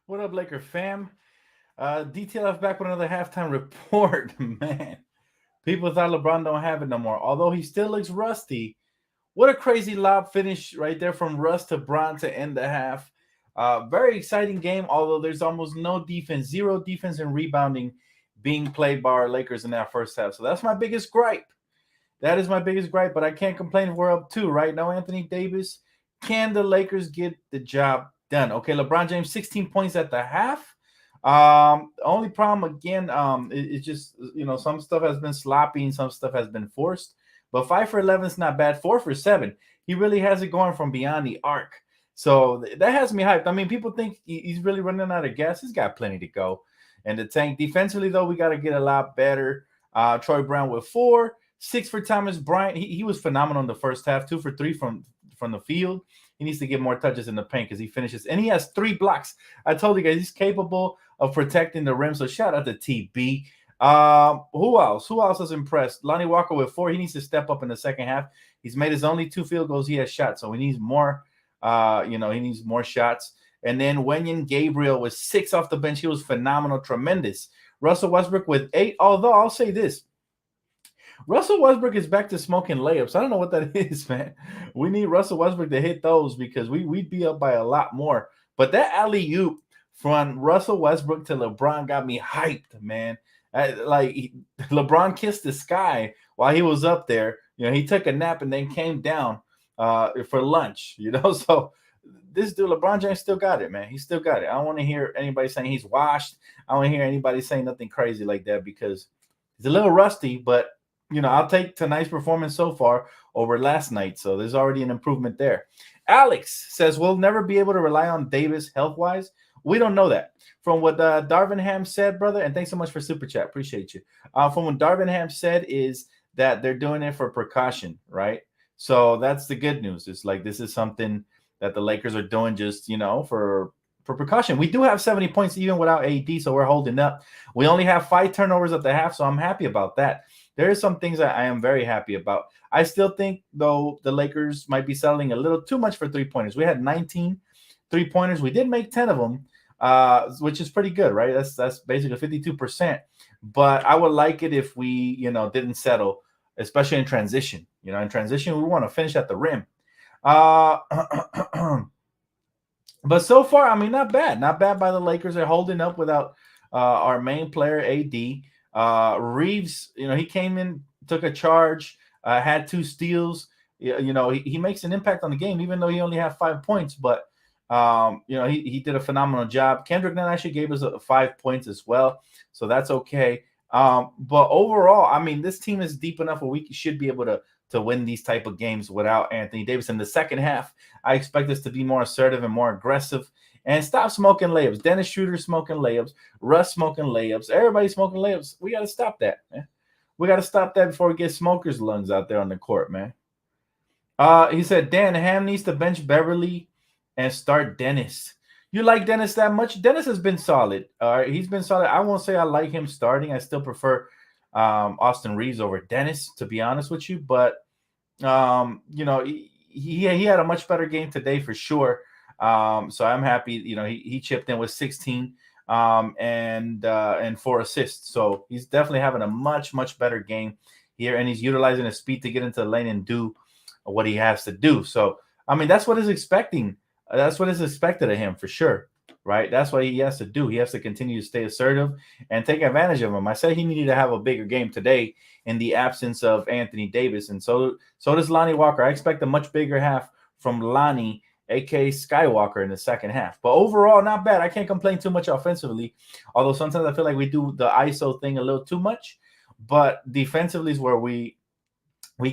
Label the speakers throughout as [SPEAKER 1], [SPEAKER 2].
[SPEAKER 1] What up, Laker fam? DTLF back with another halftime report. Man, people thought LeBron don't have it no more. Although he still looks rusty. What a crazy lob finish right there from Russ to Bron to end the half. Very exciting game, although there's almost no defense, zero defense and rebounding being played by our Lakers in that first half. So that's my biggest gripe. That is my biggest gripe, but I can't complain if we're up two, right? No Anthony Davis. Can the Lakers get the job done? Okay, LeBron James, 16 points at the half. Only problem again, it's just some stuff has been sloppy and some stuff has been forced. But 5 for 11 is not bad. 4 for 7, he really has it going from beyond the arc. So that has me hyped. I mean, people think he's really running out of gas. He's got plenty to go. And the tank defensively, though, we got to get a lot better. Troy Brown with 4, 6 for Thomas Bryant. He was phenomenal in the first half. 2 for 3 from the field. He needs to get more touches in the paint because he finishes. And he has 3 blocks. I told you guys he's capable of protecting the rim. So shout out to TB. Who else? Who else is impressed? Lonnie Walker with 4. He needs to step up in the second half. He's made his only 2 field goals he has shot. So he needs more. He needs more shots. And then Wenyen Gabriel with 6 off the bench. He was phenomenal, tremendous. Russell Westbrook with 8. Although I'll say this. Russell Westbrook is back to smoking layups. I don't know what that is, man. We need Russell Westbrook to hit those because we'd be up by a lot more. But that alley-oop from Russell Westbrook to LeBron got me hyped, man. LeBron kissed the sky while he was up there. He took a nap and then came down for lunch, So this dude, LeBron James, still got it, man. He still got it. I don't want to hear anybody saying he's washed. I don't want to hear anybody saying nothing crazy like that because he's a little rusty, but I'll take tonight's performance so far over last night. So there's already an improvement there. Alex says we'll never be able to rely on Davis health-wise. We don't know that. From what Darvin Ham said, brother, and thanks so much for Super Chat. Appreciate you. From what Darvin Ham said is that they're doing it for precaution, right? So that's the good news. It's like this is something that the Lakers are doing just, for precaution. We do have 70 points even without AD, so we're holding up. We only have 5 turnovers at the half, so I'm happy about that. There are some things that I am very happy about. I still think, though, the Lakers might be settling a little too much for 3-pointers. We had 19 3-pointers. We did make 10 of them, which is pretty good, right? That's basically 52%. But I would like it if we, didn't settle, especially in transition. In transition, we want to finish at the rim. But so far, I mean, not bad. Not bad by the Lakers. They're holding up without our main player, AD. Reeves, he came in, took a charge, had 2 steals. He makes an impact on the game, even though he only had 5 points. But, he did a phenomenal job. Kendrick Nunn actually gave us 5 points as well. So that's okay. But overall, I mean, this team is deep enough where we should be able to win these type of games without Anthony Davis. In the second half, I expect us to be more assertive and more aggressive and stop smoking layups. Dennis Schroeder smoking layups, Russ smoking layups, everybody smoking layups. We got to stop that, man. We got to stop that before we get smokers' lungs out there on the court, man. He said, Dan, Ham needs to bench Beverly and start Dennis. You like Dennis that much? Dennis has been solid. He's been solid. I won't say I like him starting. I still prefer Austin Reeves over Dennis, to be honest with you. But, he had a much better game today for sure. So I'm happy, he chipped in with 16 and 4 assists. So he's definitely having a much, much better game here. And he's utilizing his speed to get into the lane and do what he has to do. So, I mean, that's what is expecting. That's what is expected of him for sure. Right. That's what he has to do. He has to continue to stay assertive and take advantage of him. I said he needed to have a bigger game today in the absence of Anthony Davis. And so does Lonnie Walker. I expect a much bigger half from Lonnie, a.k.a. Skywalker, in the second half. But overall, not bad. I can't complain too much offensively, although sometimes I feel like we do the ISO thing a little too much. But defensively is where we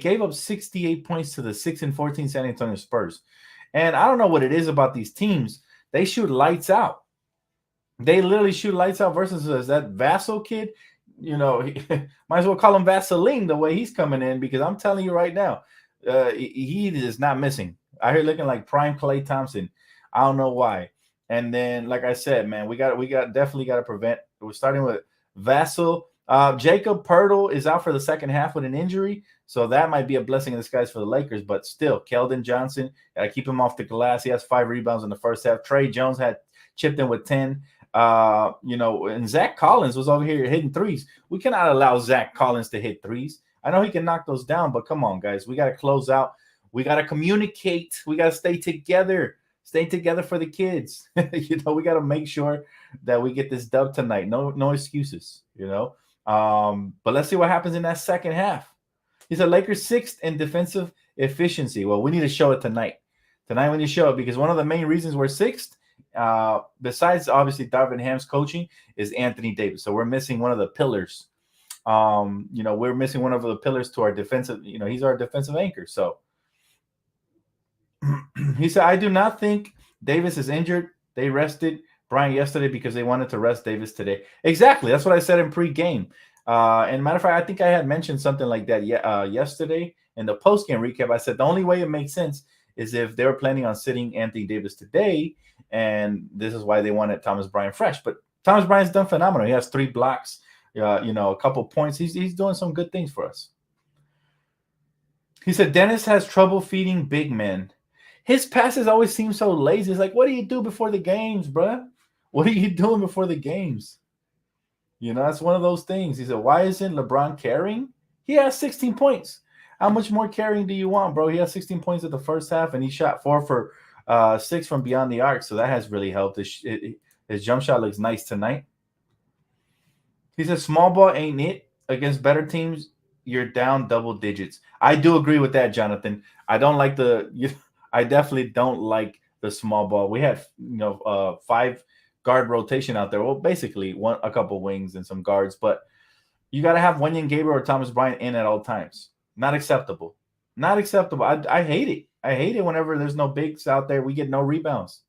[SPEAKER 1] gave up 68 points to the 6-14 San Antonio Spurs. And I don't know what it is about these teams. They shoot lights out. They literally shoot lights out versus us. That Vassal kid, might as well call him Vaseline the way he's coming in, because I'm telling you right now, he is not missing. I hear looking like prime Klay Thompson. I don't know why. And then, like I said, man, we definitely got to prevent. We're starting with Vassal. Jacob Poeltl is out for the second half with an injury, so that might be a blessing in disguise for the Lakers. But still, Keldon Johnson, got to keep him off the glass. He has 5 rebounds in the first half. Trey Jones had chipped in with 10. And Zach Collins was over here hitting threes. We cannot allow Zach Collins to hit threes. I know he can knock those down, but come on, guys. We got to close out. We got to communicate. We got to stay together. Stay together for the kids. We got to make sure that we get this dub tonight. No excuses, But let's see what happens in that second half. He's a Lakers sixth in defensive efficiency. Well, we need to show it tonight. Tonight we need to show it because one of the main reasons we're sixth, besides obviously Darvin Ham's coaching, is Anthony Davis. So we're missing one of the pillars. We're missing one of the pillars to our defensive. He's our defensive anchor. So he said, I do not think Davis is injured. They rested Bryant yesterday because they wanted to rest Davis today. Exactly. That's what I said in pregame. And matter of fact, I think I had mentioned something like that yesterday in the post-game recap. I said the only way it makes sense is if they were planning on sitting Anthony Davis today, and this is why they wanted Thomas Bryant fresh. But Thomas Bryant's done phenomenal. He has 3 blocks, a couple points. He's doing some good things for us. He said Dennis has trouble feeding big men. His passes always seem so lazy. It's like, what do you do before the games, bruh? What are you doing before the games? That's one of those things. He said, why isn't LeBron carrying? He has 16 points. How much more carrying do you want, bro? He has 16 points at the first half, and he shot 4 for 6 from beyond the arc, so that has really helped. His jump shot looks nice tonight. He said, small ball ain't it. Against better teams, you're down double digits. I do agree with that, Jonathan. I don't like I definitely don't like the small ball. We had 5 guard rotation out there. Well, basically a couple wings and some guards, but you got to have Wenyen Gabriel or Thomas Bryant in at all times. Not acceptable. Not acceptable. I hate it. I hate it whenever there's no bigs out there. We get no rebounds.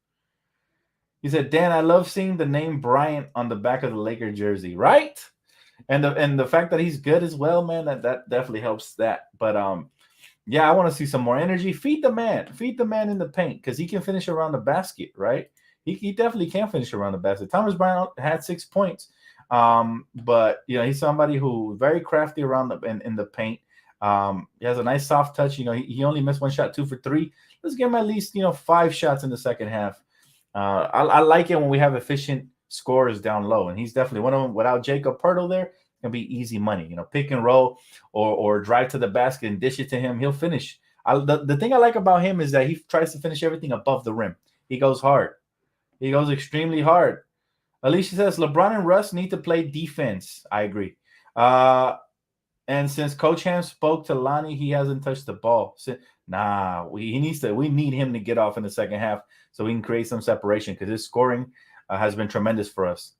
[SPEAKER 1] He said, Dan, I love seeing the name Bryant on the back of the Laker jersey, right? And the fact that he's good as well, man, that definitely helps that. But yeah, I want to see some more energy. Feed the man in the paint because he can finish around the basket, right? He definitely can finish around the basket. Thomas Bryant had 6 points, but he's somebody who very crafty around in the paint. He has a nice soft touch. He only missed 1 shot, 2 for 3. Let's give him at least 5 shots in the second half. I like it when we have efficient scorers down low, and he's definitely one of them. Without Jacob Poeltl there, it's gonna be easy money. Pick and roll or drive to the basket and dish it to him. He'll finish. The thing I like about him is that he tries to finish everything above the rim. He goes hard. He goes extremely hard. Alicia says LeBron and Russ need to play defense. I agree. And since Coach Ham spoke to Lonnie, he hasn't touched the ball. We need him to get off in the second half so we can create some separation because his scoring has been tremendous for us.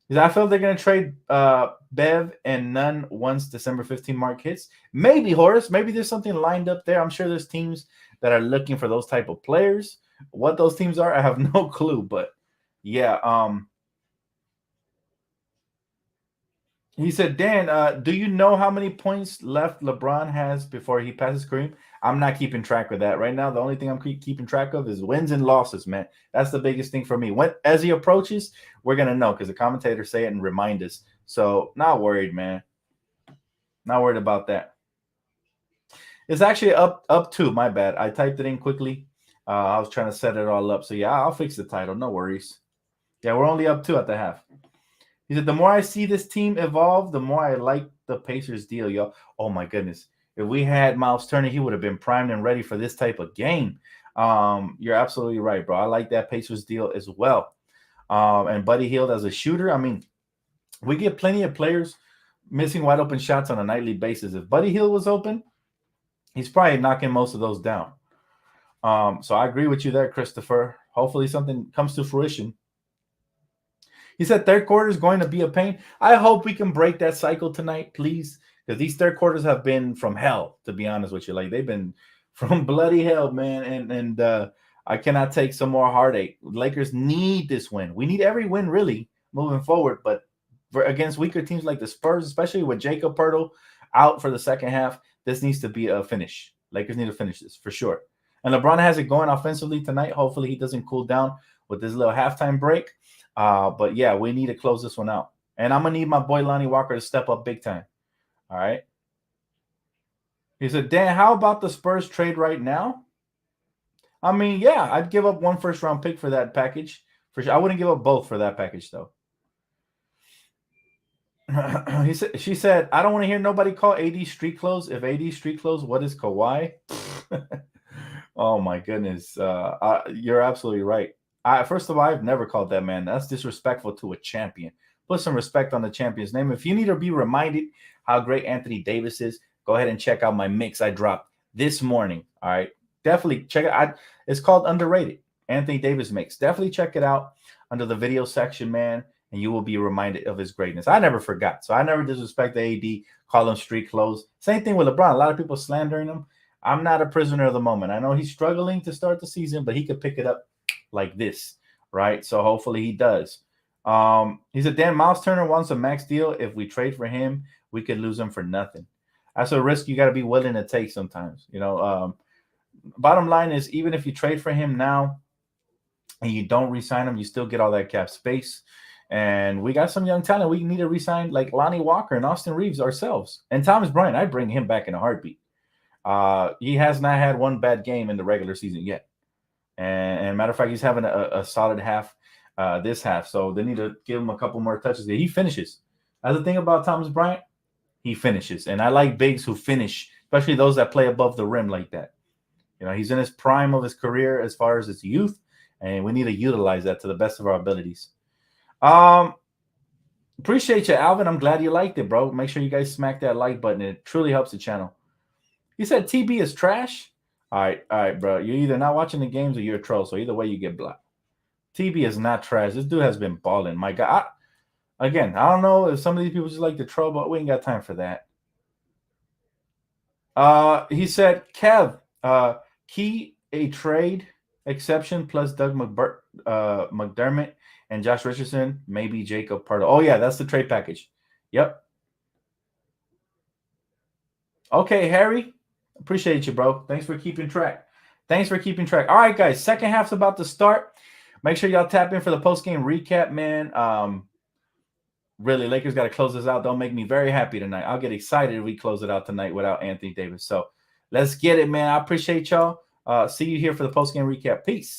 [SPEAKER 1] I feel they're going to trade Bev and Nunn once December 15 mark hits. Maybe, Horace. Maybe there's something lined up there. I'm sure there's teams that are looking for those type of players. What those teams are, I have no clue. But, yeah. He said, Dan, do you know how many points left LeBron has before he passes Kareem? I'm not keeping track of that right now. The only thing I'm keeping track of is wins and losses, man. That's the biggest thing for me. As he approaches, we're going to know because the commentators say it and remind us. So not worried, man. Not worried about that. It's actually up 2. My bad. I typed it in quickly. I was trying to set it all up. So, yeah, I'll fix the title. No worries. Yeah, we're only up 2 at the half. He said, the more I see this team evolve, the more I like the Pacers deal, yo. Oh, my goodness. If we had Miles Turner, he would have been primed and ready for this type of game. You're absolutely right, bro. I like that Pacers deal as well. And Buddy Hield as a shooter. I mean, we get plenty of players missing wide open shots on a nightly basis. If Buddy Hield was open, he's probably knocking most of those down. So I agree with you there, Christopher. Hopefully something comes to fruition. He said third quarter is going to be a pain. I hope we can break that cycle tonight, please, because these third quarters have been from hell, to be honest with you. Like, they've been from bloody hell, man, and I cannot take some more heartache. Lakers need this win. We need every win, really, moving forward, but against weaker teams like the Spurs, especially with Jacob Poeltl out for the second half, this needs to be a finish. Lakers need to finish this, for sure. And LeBron has it going offensively tonight. Hopefully he doesn't cool down with this little halftime break. But yeah, we need to close this one out. And I'm going to need my boy Lonnie Walker to step up big time. All right. He said, Dan, how about the Spurs trade right now? I mean, yeah, I'd give up 1 first-round pick for that package. For sure. I wouldn't give up both for that package though. She said, I don't want to hear nobody call AD street clothes. If AD street clothes, what is Kawhi? Oh my goodness. You're absolutely right. First of all, I've never called that man. That's disrespectful to a champion. Put some respect on the champion's name. If you need to be reminded how great Anthony Davis is, go ahead and check out my mix I dropped this morning. All right. Definitely check it. It's called Underrated. Anthony Davis mix. Definitely check it out under the video section, man, and you will be reminded of his greatness. I never forgot. So I never disrespect the AD, call him street clothes. Same thing with LeBron. A lot of people slandering him. I'm not a prisoner of the moment. I know he's struggling to start the season, but he could pick it up like this, right? So hopefully he does. He said, Dan, Miles Turner wants a max deal. If we trade for him, we could lose him for nothing. That's a risk you got to be willing to take sometimes. Bottom line is, even if you trade for him now and you don't re-sign him, you still get all that cap space. And we got some young talent. We need to re-sign like Lonnie Walker and Austin Reeves ourselves. And Thomas Bryant, I'd bring him back in a heartbeat. He has not had one bad game in the regular season yet. And matter of fact, he's having a solid half this half. So they need to give him a couple more touches. He finishes. That's the thing about Thomas Bryant. He finishes. And I like bigs who finish, especially those that play above the rim like that. He's in his prime of his career as far as his youth, and we need to utilize that to the best of our abilities. Appreciate you, Alvin. I'm glad you liked it, bro. Make sure you guys smack that like button. It truly helps the channel. He said TB is trash. All right, bro. You're either not watching the games or you're a troll. So either way, you get blocked. TB is not trash. This dude has been balling. My God. I don't know if some of these people just like to troll, but we ain't got time for that. He said, Kev, key a trade exception plus Doug McDermott and Josh Richardson, maybe Jacob Pardo. Oh, yeah, that's the trade package. Yep. Okay, Harry. Appreciate you, bro. Thanks for keeping track. All right, guys. Second half's about to start. Make sure y'all tap in for the post-game recap, man. Really, Lakers got to close this out. Don't make me very happy tonight. I'll get excited if we close it out tonight without Anthony Davis. So let's get it, man. I appreciate y'all. See you here for the post-game recap. Peace.